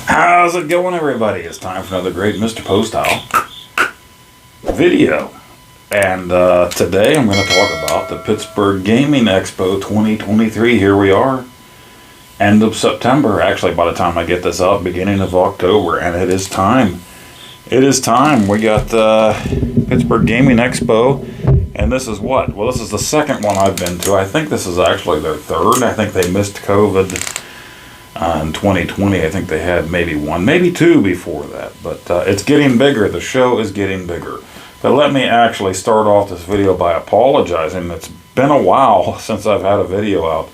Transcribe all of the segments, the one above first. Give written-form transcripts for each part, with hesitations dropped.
How's it going, everybody? It's time for another great Mr. Poestyle video. And today I'm going to talk about the Pittsburgh Gaming Expo 2023. Here we are, end of September. Actually, by the time I get this up, beginning of October. And it is time. It is time. We got the Pittsburgh Gaming Expo. And this is what? Well, this is the second one I've been to. I think this is actually their third. I think they missed COVID. In 2020, I think they had maybe one, maybe two before that. But it's getting bigger. The show is getting bigger. But let me actually start off this video by apologizing. It's been a while since I've had a video out.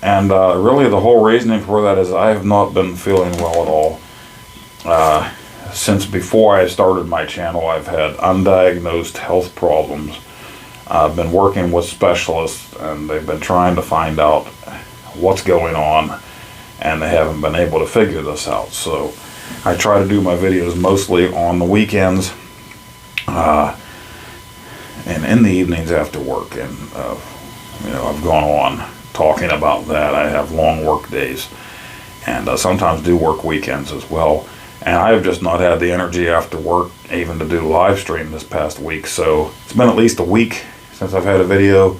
And really the whole reasoning for that is I have not been feeling well at all. Since before I started my channel, I've had undiagnosed health problems. I've been working with specialists, and they've been trying to find out what's going on. And they haven't been able to figure this out. So I try to do my videos mostly on the weekends and in the evenings after work. And I've gone on talking about that. I have long work days and sometimes do work weekends as well. And I have just not had the energy after work even to do live stream this past week. So it's been at least a week since I've had a video.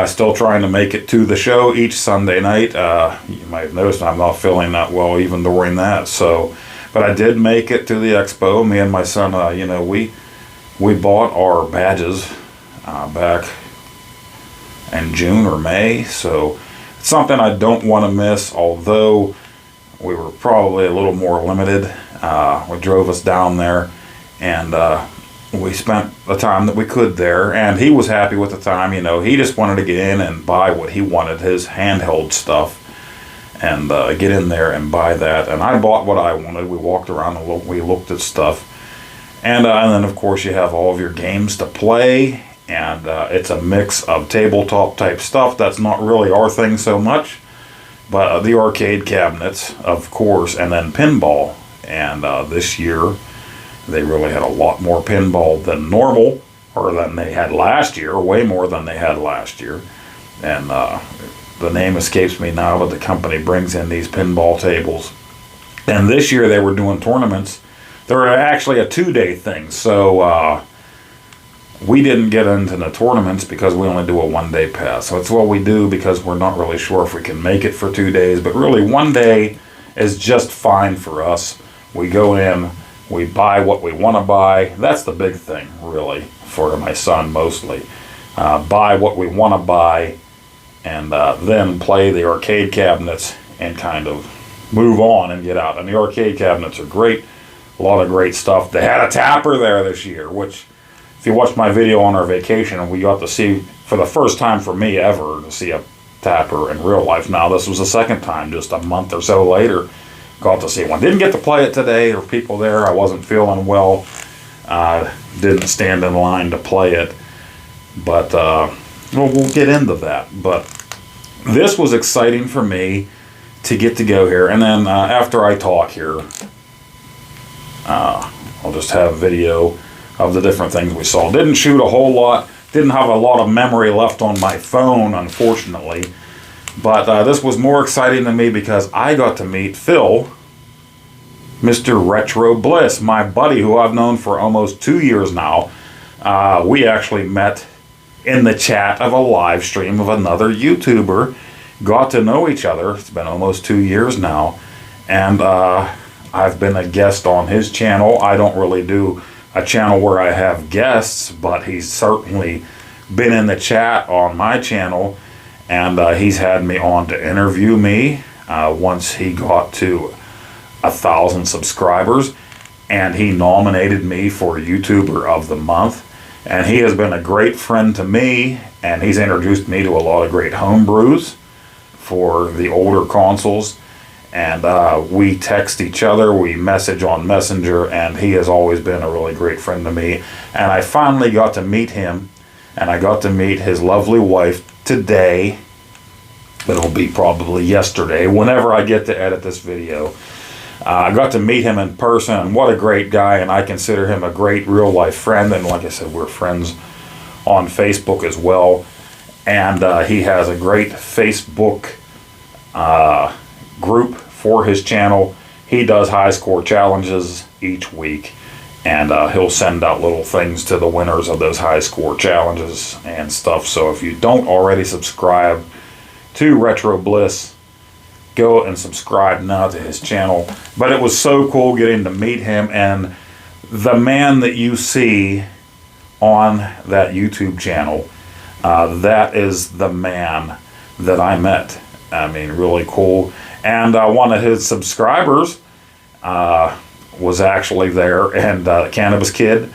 Still trying to make it to the show each Sunday night. You might have noticed I'm not feeling that well even during that. So, but I did make it to the expo. Me and my son, we bought our badges back in June or May. So it's something I don't want to miss, although we were probably a little more limited. What drove us down there, and we spent the time that we could there, and he was happy with the time. He just wanted to get in and buy what he wanted, his handheld stuff, and get in there and buy that. And I bought what I wanted. We walked around and we looked at stuff, and then of course you have all of your games to play, and it's a mix of tabletop type stuff. That's not really our thing so much, but the arcade cabinets, of course, and then pinball. And this year they really had a lot more pinball than normal, or than they had last year, way more than they had last year. And the name escapes me now, but the company brings in these pinball tables. And this year they were doing tournaments. They were actually a 2-day thing, so we didn't get into the tournaments because we only do a 1-day pass. So it's what we do because we're not really sure if we can make it for 2 days, but really 1 day is just fine for us. We go in, we buy what we want to buy. That's the big thing, really, for my son mostly. Buy what we want to buy, and then play the arcade cabinets and kind of move on and get out. And the arcade cabinets are great. A lot of great stuff. They had a tapper there this year, which, if you watched my video on our vacation, we got to see, for the first time for me ever, to see a tapper in real life. Now, this was the second time, just a month or so later. Got to see one. Didn't get to play it today. There were people there. I wasn't feeling well. Didn't stand in line to play it. But we'll get into that. But this was exciting for me to get to go here. And then after I talk here, I'll just have video of the different things we saw. Didn't shoot a whole lot. Didn't have a lot of memory left on my phone, unfortunately. But this was more exciting to me because I got to meet Phil, Mr. Retro Bliss, my buddy who I've known for almost 2 years now. We actually met in the chat of a live stream of another YouTuber. Got to know each other. It's been almost 2 years now. And I've been a guest on his channel. I don't really do a channel where I have guests, but he's certainly been in the chat on my channel. And he's had me on to interview me once he got to 1,000 subscribers. And he nominated me for YouTuber of the Month. And he has been a great friend to me. And he's introduced me to a lot of great homebrews for the older consoles. And we text each other, we message on Messenger. And he has always been a really great friend to me. And I finally got to meet him. And I got to meet his lovely wife today. It'll be probably yesterday, whenever I get to edit this video. I got to meet him in person, and what a great guy, and I consider him a great real-life friend. And like I said, we're friends on Facebook as well. And he has a great Facebook group for his channel. he does high score challenges each week, and he'll send out little things to the winners of those high score challenges and stuff. So if you don't already subscribe to Retro Bliss, go and subscribe now to his channel. But it was so cool getting to meet him, and the man that you see on that YouTube channel, that is the man that I met. I mean, really cool. And one of his subscribers was actually there, and Cannabis Kid,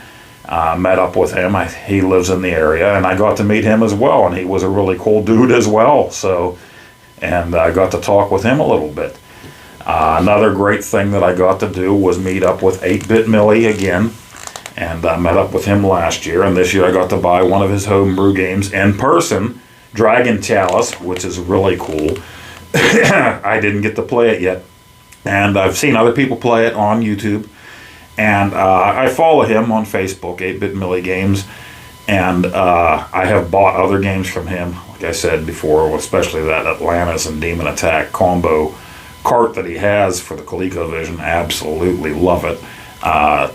met up with him. He lives in the area, and I got to meet him as well, and he was a really cool dude as well. So, and I got to talk with him a little bit. Another great thing that I got to do was meet up with 8 Bit Milli again, and I met up with him last year, and this year I got to buy one of his homebrew games in person, Dragon Chalice, which is really cool. I didn't get to play it yet, and I've seen other people play it on YouTube, and I follow him on Facebook, 8 Bit Milli Games, and I have bought other games from him, like I said before, especially that Atlantis and Demon Attack combo cart that he has for the ColecoVision. Absolutely love it.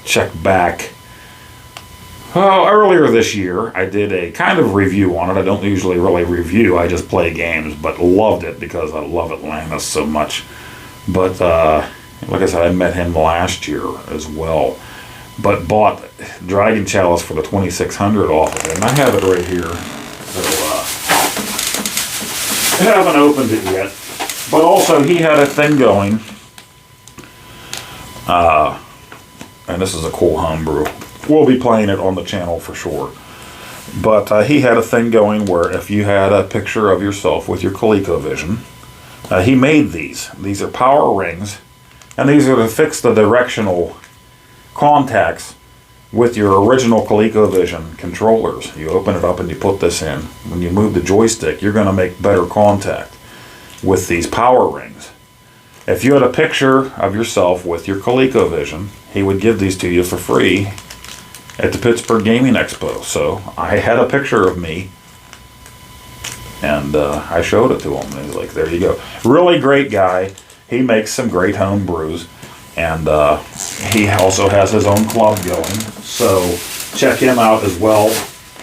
Check back. Well, earlier this year, I did a kind of review on it. I don't usually really review, I just play games, but loved it because I love Atlantis so much. But, like I said, I met him last year as well. But bought Dragon Chalice for the 2600 off of it, and I have it right here. So, I haven't opened it yet. But also, he had a thing going, and this is a cool homebrew. We'll be playing it on the channel for sure. But he had a thing going where if you had a picture of yourself with your ColecoVision, he made these. These are power rings, and these are to fix the directional contacts with your original ColecoVision controllers. You open it up and you put this in. When you move the joystick, you're going to make better contact with these power rings. If you had a picture of yourself with your ColecoVision, he would give these to you for free at the Pittsburgh Gaming Expo. So I had a picture of me, and I showed it to him, and he's like, there you go. Really great guy. He makes some great home brews, and he also has his own club going. So check him out as well.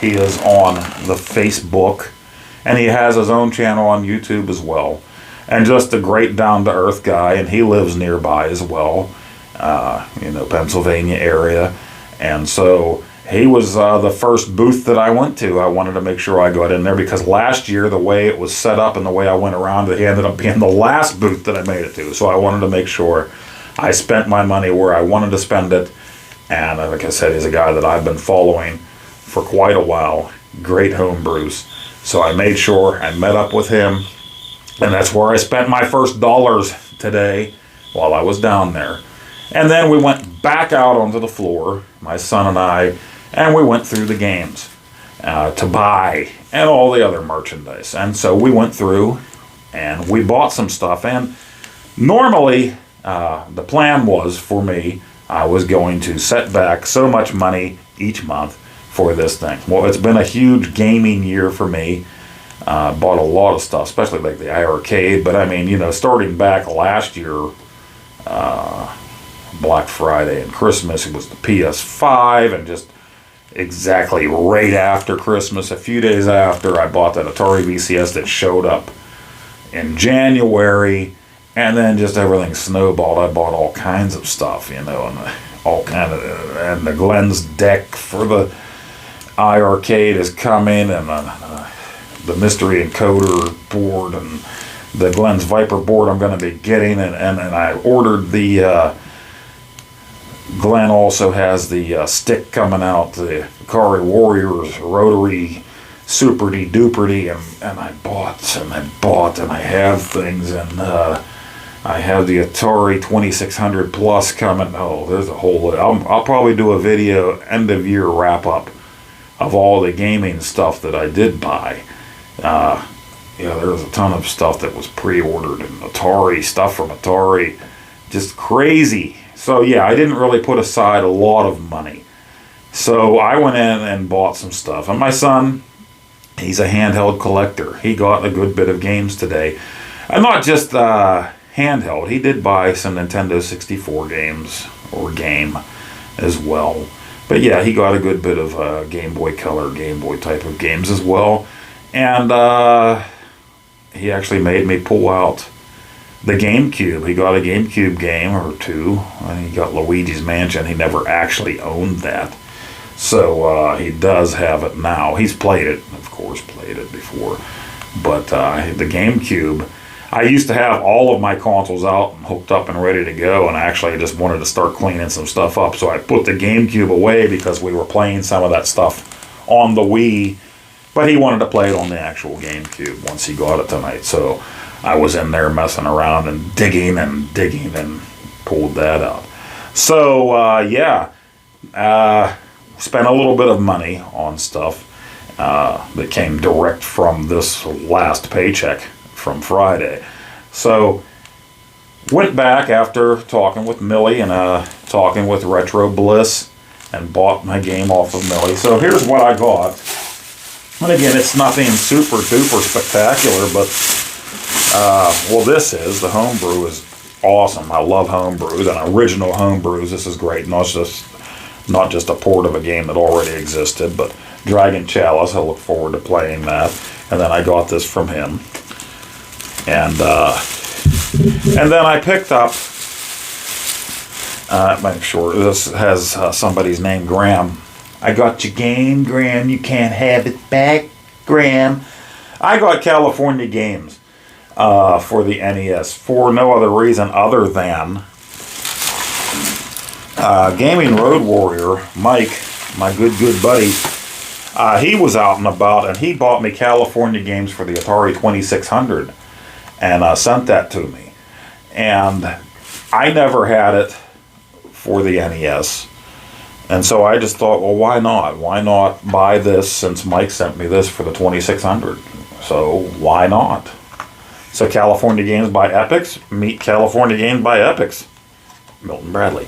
He is on the Facebook, and he has his own channel on YouTube as well. And just a great down-to-earth guy, and he lives nearby as well, Pennsylvania area. And so he was the first booth that I went to. I wanted to make sure I got in there because last year, the way it was set up and the way I went around, it ended up being the last booth that I made it to. So I wanted to make sure I spent my money where I wanted to spend it. And like I said, he's a guy that I've been following for quite a while. Great home brews. So I made sure I met up with him. And that's where I spent my first dollars today while I was down there. And then we went back out onto the floor, my son and we went through the games to buy and all the other merchandise. And so we went through and we bought some stuff. And normally the plan was for me, I was going to set back so much money each month for this thing. Well, it's been a huge gaming year for me. Bought a lot of stuff, especially like the arcade. But I mean, starting back last year, Black Friday and Christmas, it was the PS5, and just exactly right after Christmas, a few days after, I bought that Atari VCS that showed up in January, and then just everything snowballed. I bought all kinds of stuff, and and the Glenn's deck for the iArcade is coming, and the mystery encoder board, and the Glenn's Viper board I'm going to be getting, and I ordered the Glenn also has the stick coming out, the Atari Warriors rotary super duper, and I bought and I have things, and I have the Atari 2600 Plus coming. Oh, there's a whole lot. I'll probably do a video end of year wrap up of all the gaming stuff that I did buy. There was a ton of stuff that was pre-ordered, and Atari stuff from Atari, just crazy. So yeah, I didn't really put aside a lot of money. So I went in and bought some stuff. And my son, he's a handheld collector. He got a good bit of games today. And not just handheld. He did buy some Nintendo 64 games, or game, as well. But yeah, he got a good bit of Game Boy Color, Game Boy type of games as well. And he actually made me pull out the GameCube. He got a GameCube game or two. He got Luigi's Mansion. He never actually owned that. So he does have it now. He's played it, of course, played it before. But the GameCube, I used to have all of my consoles out and hooked up and ready to go, and actually I just wanted to start cleaning some stuff up. So I put the GameCube away because we were playing some of that stuff on the Wii, but he wanted to play it on the actual GameCube once he got it tonight. So I was in there messing around and digging and pulled that out. So yeah, spent a little bit of money on stuff that came direct from this last paycheck from Friday. So went back after talking with Millie and talking with Retro Bliss and bought my game off of Millie. So here's what I got. And again, it's nothing super duper spectacular, but well, this is the homebrew is awesome. I love homebrews and original homebrews. This is great. Not just a port of a game that already existed, but Dragon Chalice. I look forward to playing that. And then I got this from him. And then I picked up, make sure this has somebody's name, Graham. I got your game, Graham. You can't have it back, Graham. I got California Games for the NES for no other reason other than Gaming Road Warrior, Mike, my good buddy, he was out and about, and he bought me California Games for the Atari 2600 and sent that to me. And I never had it for the NES. And so I just thought, well, why not? Why not buy this since Mike sent me this for the 2600? So why not? So California Games by Epix, meet California Games by Epix, Milton Bradley.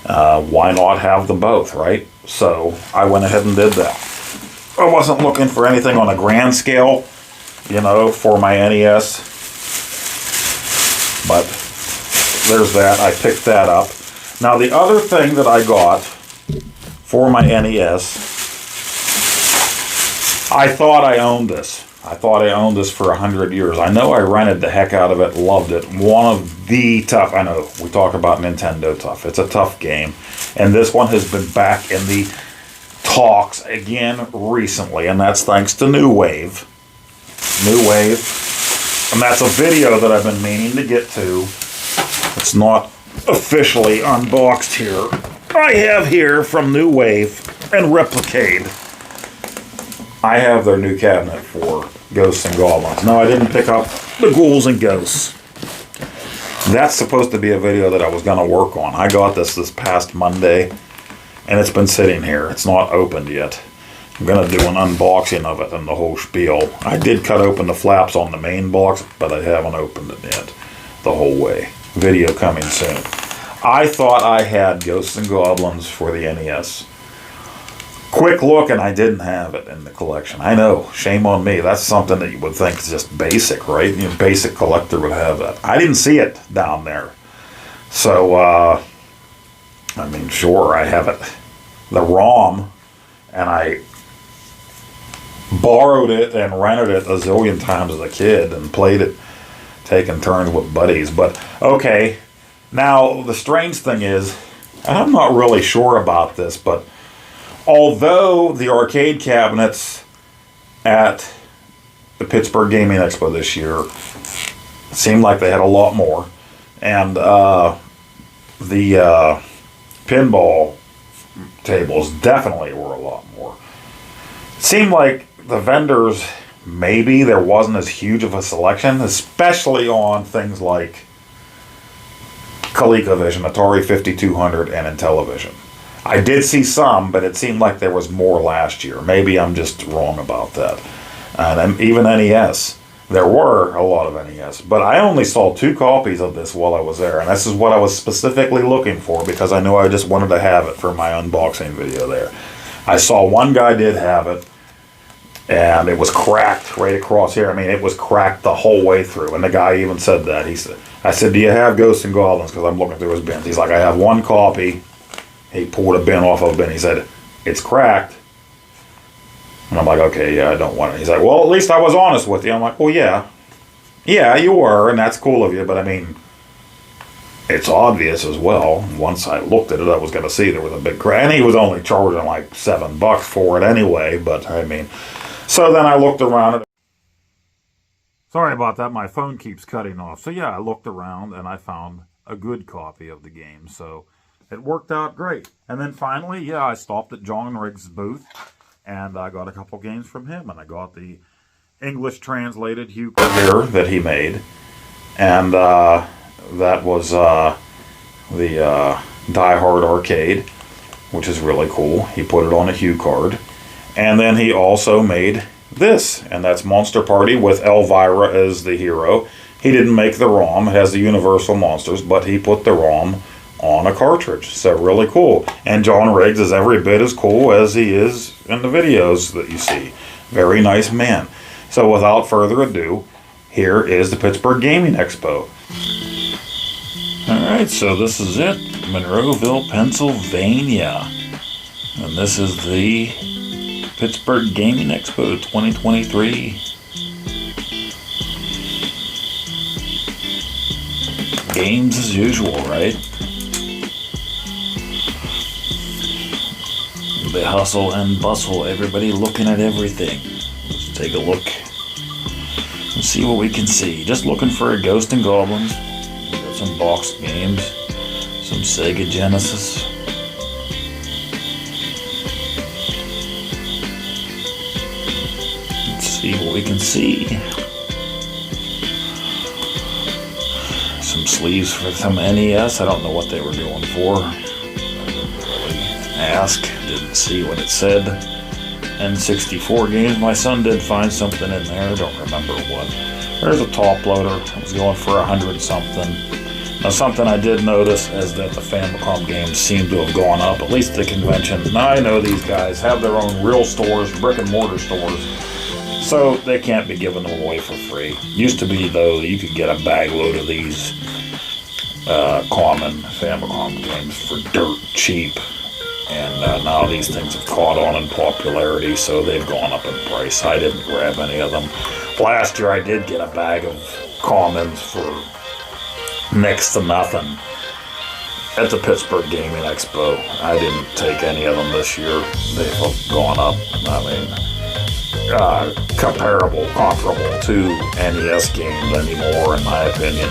Why not have them both, right? So I went ahead and did that. I wasn't looking for anything on a grand scale, you know, for my NES. But there's that. I picked that up. Now the other thing that I got for my NES, I thought I owned this. I thought I owned this for 100 years. I know I rented the heck out of it, loved it. One of the tough, I know, we talk about Nintendo tough. It's a tough game. And this one has been back in the talks again recently, and that's thanks to New Wave. New Wave. And that's a video that I've been meaning to get to. It's not officially unboxed here. I have here from New Wave and Replicade. I have their new cabinet for Ghosts and Goblins. No, I didn't pick up the Ghouls and Ghosts. That's supposed to be a video that I was going to work on. I got this past Monday, and it's been sitting here. It's not opened yet. I'm going to do an unboxing of it and the whole spiel. I did cut open the flaps on the main box, but I haven't opened it yet the whole way. Video coming soon. I thought I had Ghosts and Goblins for the NES. Quick look, and I didn't have it in the collection. I know, shame on me. That's something that you would think is just basic, right? Your basic collector would have that. I didn't see it down there. So, I mean, sure, I have it. The ROM, and I borrowed it and rented it a zillion times as a kid and played it, taking turns with buddies. But, okay, now the strange thing is, and I'm not really sure about this, but although the arcade cabinets at the Pittsburgh Gaming Expo this year seemed like they had a lot more, and the pinball tables definitely were a lot more. It seemed like the vendors, maybe there wasn't as huge of a selection, especially on things like ColecoVision, Atari 5200, and Intellivision. I did see some, but it seemed like there was more last year. Maybe I'm just wrong about that. And even NES. There were a lot of NES. But I only saw 2 copies of this while I was there. And this is what I was specifically looking for because I knew I just wanted to have it for my unboxing video there. I saw one guy did have it. And it was cracked right across here. I mean, it was cracked the whole way through. And the guy even said that. He said, I said, do you have Ghosts and Goblins? Because I'm looking through his bins. He's like, I have one copy. He pulled a bin off of a bin. He said, it's cracked. And I'm like, okay, yeah, I don't want it. He's like, well, at least I was honest with you. I'm like, well, yeah. Yeah, you were, and that's cool of you, but I mean, it's obvious as well. Once I looked at it, I was going to see there was a big crack. And he was only charging like $7 for it anyway, but I mean, so then I looked around. Sorry about that, my phone keeps cutting off. So yeah, I looked around and I found a good copy of the game, so it worked out great. And then finally, yeah, I stopped at John Riggs' booth, and I got a couple games from him, and I got the English translated Hue here that he made, and that was the Die Hard Arcade, which is really cool. He put it on a Hue card, and then he also made this, and that's Monster Party with Elvira as the hero. He didn't make the ROM. It has the Universal Monsters, but he put the ROM on a cartridge. So really cool. And John Riggs is every bit as cool as he is in the videos that you see. Very nice man. So without further ado, here is the Pittsburgh Gaming Expo. Alright, so this is it. Monroeville, Pennsylvania. And this is the Pittsburgh Gaming Expo 2023. Games as usual, right? The hustle and bustle, everybody looking at everything. Let's take a look and see what we can see. Just looking for a Ghost and Goblins. We got some boxed games, some Sega Genesis. Let's see what we can see. Some sleeves for some NES. I don't know what they were going for. Ask, didn't see what it said. N64 games, my son did find something in there, I don't remember what. There's a top loader, I was going for 100 something. Now something I did notice is that the Famicom games seem to have gone up, at least at the convention. Now I know these guys have their own real stores, brick and mortar stores, so they can't be giving them away for free. Used to be though, you could get a bag load of these common Famicom games for dirt cheap. And now these things have caught on in popularity, so they've gone up in price. I didn't grab any of them. Last year I did get a bag of commons for next to nothing at the Pittsburgh Gaming Expo. I didn't take any of them this year. They've gone up. I mean, comparable to NES games anymore, in my opinion.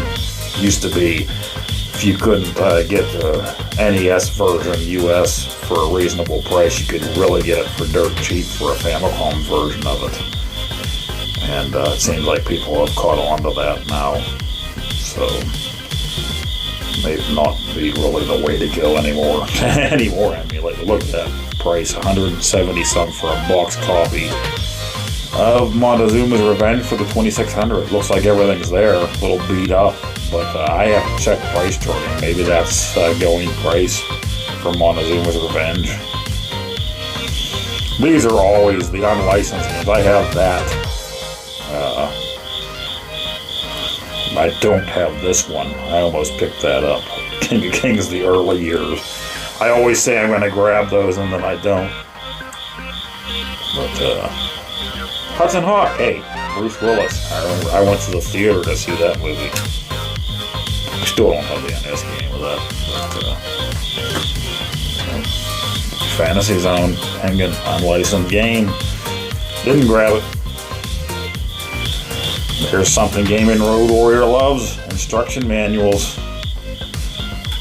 Used to be, if you couldn't get the NES version US for a reasonable price, you could really get it for dirt cheap for a Famicom version of it. And it seems like people have caught on to that now. So, may not be really the way to go anymore. Look at that price, 170 something for a box copy of Montezuma's Revenge for the 2600. Looks like everything's there, a little beat up, but I haven't checked price charting. Maybe that's going price for Montezuma's Revenge. These are always the unlicensed games. I have that. I don't have this one. I almost picked that up. King of Kings, the early years. I always say I'm going to grab those and then I don't. But, Hudson Hawk, hey, Bruce Willis. I went to the theater to see that movie. I still don't have the NES game with that. But, Fantasy Zone, hanging unlicensed game. Didn't grab it. Here's something Gaming Road Warrior loves. Instruction manuals.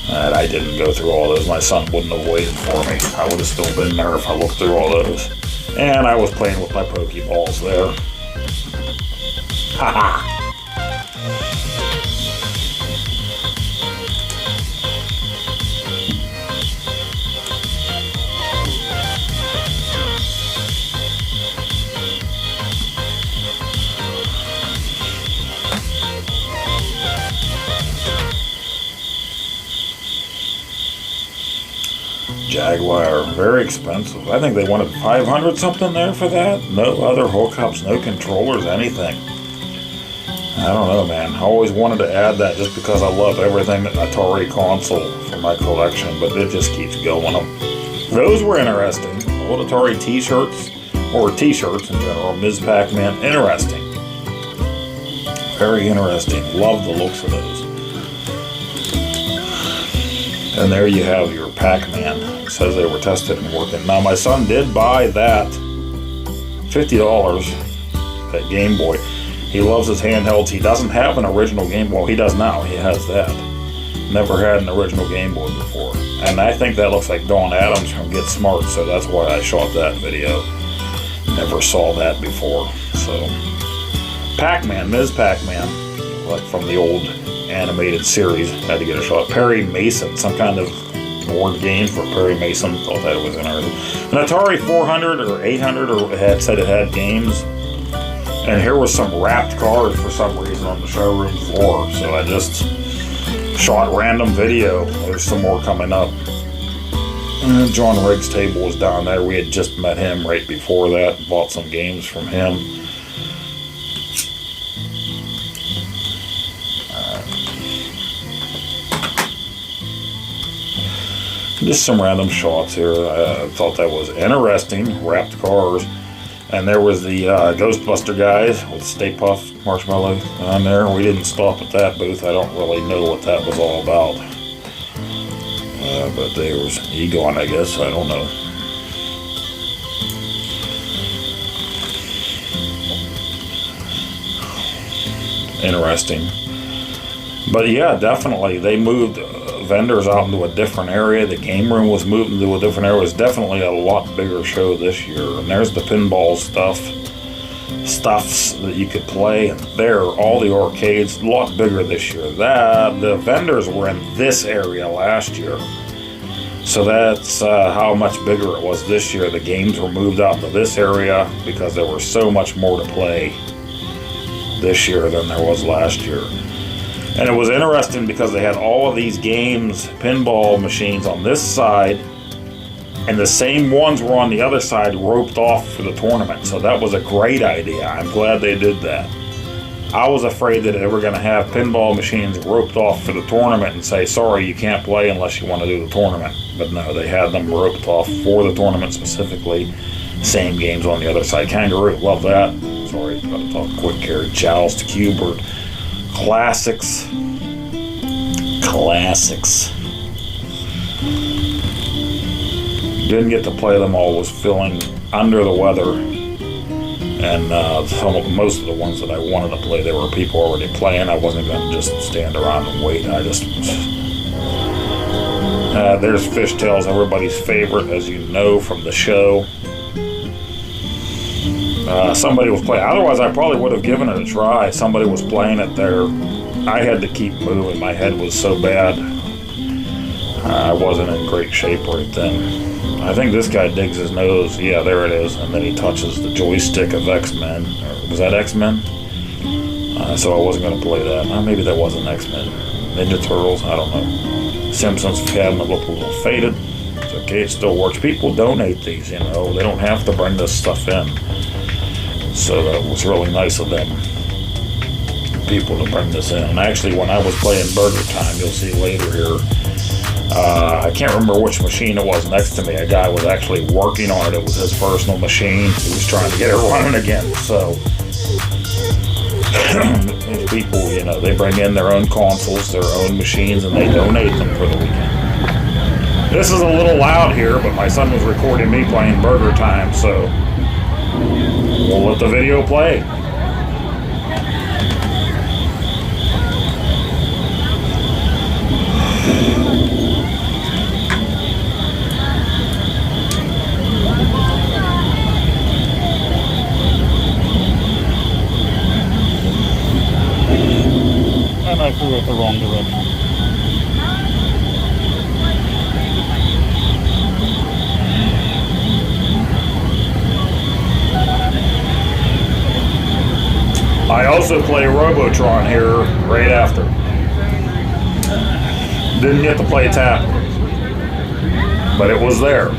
And I didn't go through all those. My son wouldn't have waited for me. I would have still been there if I looked through all those. And I was playing with my Pokeballs there. Haha! Jaguar, very expensive. I think they wanted 500 something there for that. No other hookups, no controllers, anything. I don't know, man. I always wanted to add that just because I love everything Atari console for my collection, but it just keeps going. Those were interesting. Old Atari t-shirts, or t-shirts in general, Ms. Pac-Man, interesting. Very interesting. Love the looks of those. And there you have your Pac-Man. It says they were tested and working. Now, my son did buy that $50, that Game Boy. He loves his handhelds. He doesn't have an original Game Boy. Well, he does now. He has that. Never had an original Game Boy before. And I think that looks like Dawn Adams from Get Smart, so that's why I shot that video. Never saw that before. So, Pac-Man, Ms. Pac-Man, like from the old animated series, had to get a shot. Perry Mason, some kind of board game for Perry Mason. Thought that was interesting. An Atari 400 or 800 or had said it had games. And here was some wrapped cards for some reason on the showroom floor. So I just shot random video. There's some more coming up. And John Riggs' table was down there. We had just met him right before that. Bought some games from him. Just some random shots here. I thought that was interesting. Wrapped cars. And there was the Ghostbuster guys with Stay Puft Marshmallow on there. We didn't stop at that booth. I don't really know what that was all about. But there was Egon, I guess. I don't know. Interesting. But yeah, definitely. They moved vendors out into a different area. The game room was moved into a different area. It was definitely a lot bigger show this year. And there's the pinball stuffs that you could play. There, all the arcades, a lot bigger this year. The vendors were in this area last year. So that's how much bigger it was this year. The games were moved out to this area because there was so much more to play this year than there was last year. And it was interesting because they had all of these games, pinball machines on this side, and the same ones were on the other side roped off for the tournament. So that was a great idea. I'm glad they did that. I was afraid that they were going to have pinball machines roped off for the tournament and say, sorry, you can't play unless you want to do the tournament. But no, they had them roped off for the tournament specifically. Same games on the other side. Kangaroo, love that. Sorry, got to talk quick here. Joust, Cubert. Classics. Didn't get to play them all. Was feeling under the weather, and most of the ones that I wanted to play, there were people already playing. I wasn't going to just stand around and wait. There's Fishtails, everybody's favorite, as you know from the show. Somebody was playing. Otherwise, I probably would have given it a try. Somebody was playing it there. I had to keep moving. My head was so bad. I wasn't in great shape right then. I think this guy digs his nose. Yeah, there it is. And then he touches the joystick of X-Men. Was that X-Men? So I wasn't going to play that. Maybe that wasn't X-Men. Ninja Turtles? I don't know. Simpsons cabinet looked a little faded. It's okay. It still works. People donate these, you know. They don't have to bring this stuff in. So that was really nice of them, people, to bring this in. And actually, when I was playing Burger Time, you'll see later here, I can't remember which machine it was next to me. A guy was actually working on it. It was his personal machine. He was trying to get it running again. So people, you know, they bring in their own consoles, their own machines, and they donate them for the weekend. This is a little loud here, but my son was recording me playing Burger Time, so we'll let the video play. And I threw it the wrong direction. I also play Robotron here right after. Didn't get to play Tap, but it was there.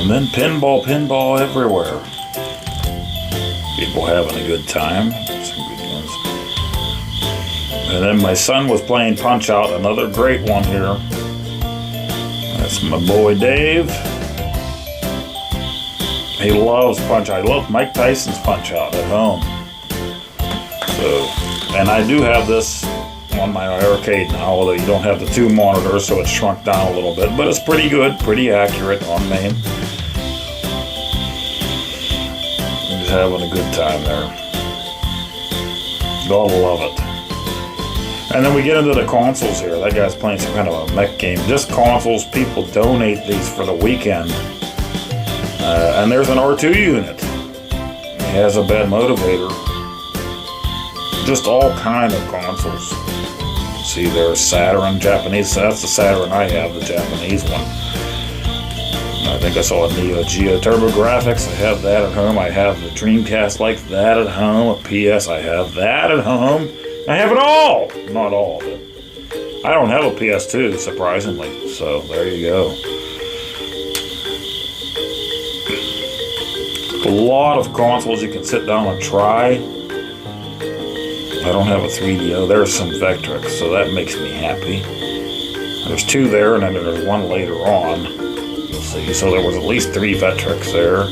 And then pinball everywhere. People having a good time. Some good ones. And then my son was playing Punch-Out, another great one here. That's my boy Dave. He loves Punch-Out. I love Mike Tyson's Punch-Out at home. So, and I do have this on my arcade now, although you don't have the two monitors, so it's shrunk down a little bit, but it's pretty good, pretty accurate on main. He's having a good time there. Gotta love it. And then we get into the consoles here. That guy's playing some kind of a mech game. Just consoles, people donate these for the weekend. And there's an R2 unit. He has a bad motivator. Just all kind of consoles. See, there's Saturn, Japanese. That's the Saturn I have, the Japanese one. I think I saw a Neo Geo TurboGrafx. I have that at home. I have the Dreamcast like that at home. A PS, I have that at home. I have it all. Not all, but I don't have a PS2, surprisingly. So there you go. A lot of consoles you can sit down and try. I don't have a 3DO. There's some Vectrex, so that makes me happy. There's two there, and then there's one later on. You'll see. So there was at least 3 Vectrex there.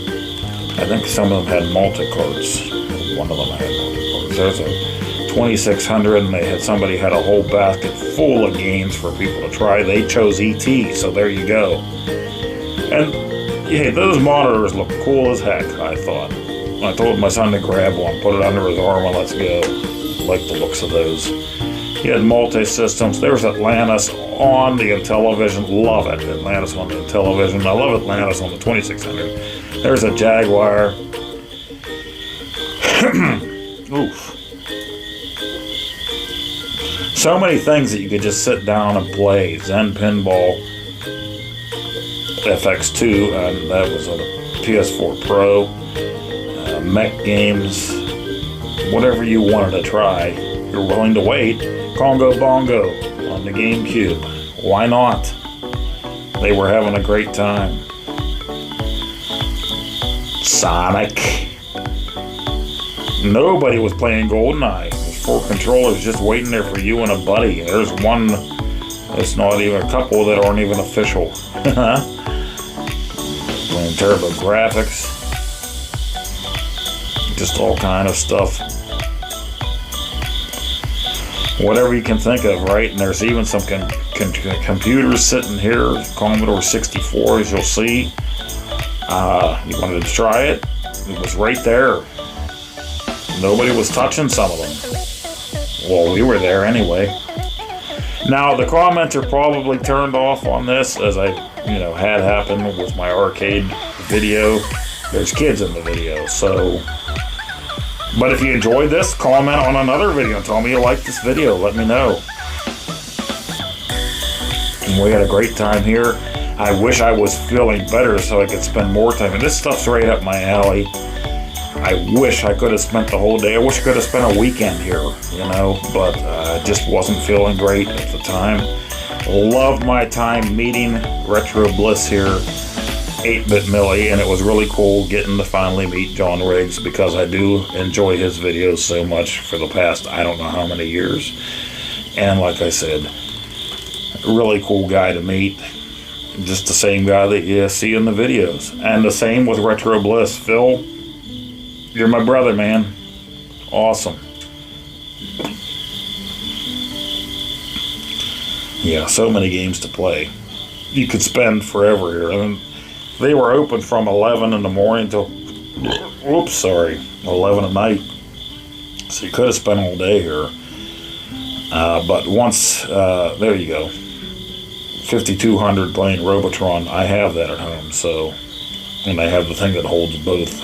I think some of them had multi-carts. One of them had multi-carts. There's a 2600, and somebody had a whole basket full of games for people to try. They chose ET, so there you go. And yeah, those monitors look cool as heck, I thought. I told my son to grab one, put it under his arm, and let's go. I like the looks of those. He had multi-systems. There's Atlantis on the Intellivision. Love it. Atlantis on the Intellivision. I love Atlantis on the 2600. There's a Jaguar. Oof. So many things that you could just sit down and play. Zen Pinball FX2, and that was a PS4 Pro. Mech games, whatever you wanted to try. You're willing to wait. Congo Bongo on the GameCube. Why not? They were having a great time. Sonic. Nobody was playing GoldenEye. There's 4 controllers just waiting there for you and a buddy. There's one that's not even a couple that aren't even official. Playing TurboGrafx. Just all kind of stuff. Whatever you can think of, right? And there's even some computers sitting here. Commodore 64s, you'll see. You wanted to try it? It was right there. Nobody was touching some of them. Well, we were there anyway. Now, the commenter probably turned off on this, as I, had happened with my arcade video. There's kids in the video, so... But if you enjoyed this, comment on another video and tell me you liked this video. Let me know. And we had a great time here. I wish I was feeling better so I could spend more time. And this stuff's right up my alley. I wish I could have spent the whole day. I wish I could have spent a weekend here, but I just wasn't feeling great at the time. Loved my time meeting Retro Bliss here. 8 Bit Milli, and it was really cool getting to finally meet John Riggs, because I do enjoy his videos so much for the past I don't know how many years. And like I said, really cool guy to meet. Just the same guy that you see in the videos. And the same with Retro Bliss. Phil, you're my brother, man. Awesome. Yeah, so many games to play. You could spend forever here. And they were open from 11 in the morning till, 11 at night. So you could have spent all day here. But once, there you go. 5200 playing Robotron. I have that at home, so. And I have the thing that holds both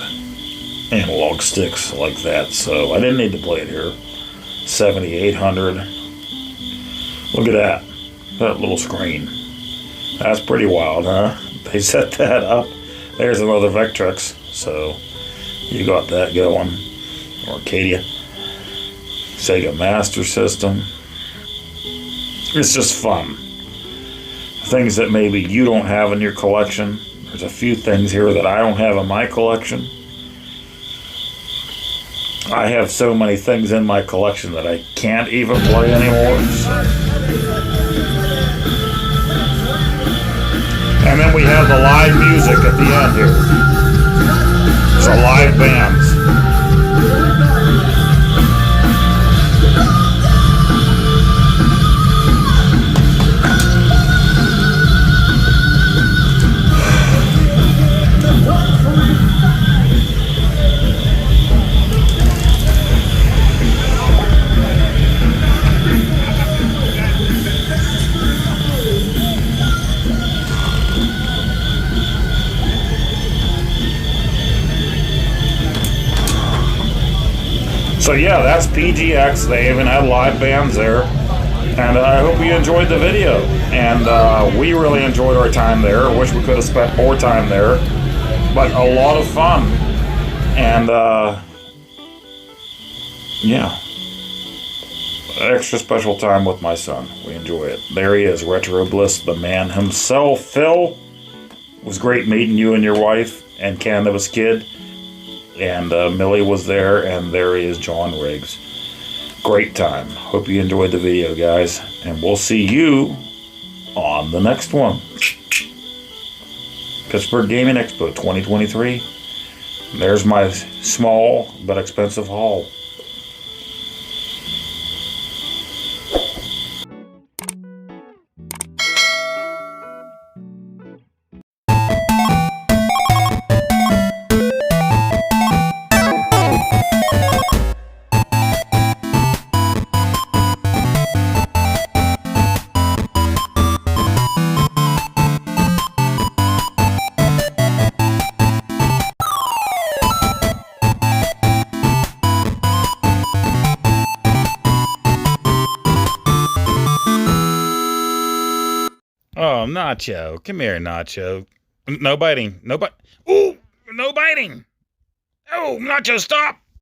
analog sticks like that, so I didn't need to play it here. 7800. Look at that. That little screen. That's pretty wild, huh? They set that up. There's another Vectrex, so you got that going. Arcadia. Sega Master System. It's just fun. Things that maybe you don't have in your collection There's a few things here that I don't have in my collection. I have so many things in my collection that I can't even play anymore. So. And then we have the live music at the end here. So live bands. So yeah, that's PGX. They even had live bands there. And I hope you enjoyed the video. And we really enjoyed our time there. Wish we could have spent more time there. But a lot of fun. And yeah. Extra special time with my son. We enjoy it. There he is, Retro Bliss, the man himself. Phil, it was great meeting you and your wife and Canada's kid. And Millie was there, and there he is, John Riggs. Great time. Hope you enjoyed the video, guys. And we'll see you on the next one. Pittsburgh Gaming Expo 2023. There's my small but expensive haul. Oh, Nacho. Come here, Nacho. No biting. No bite. Ooh, no biting. Oh, Nacho, stop.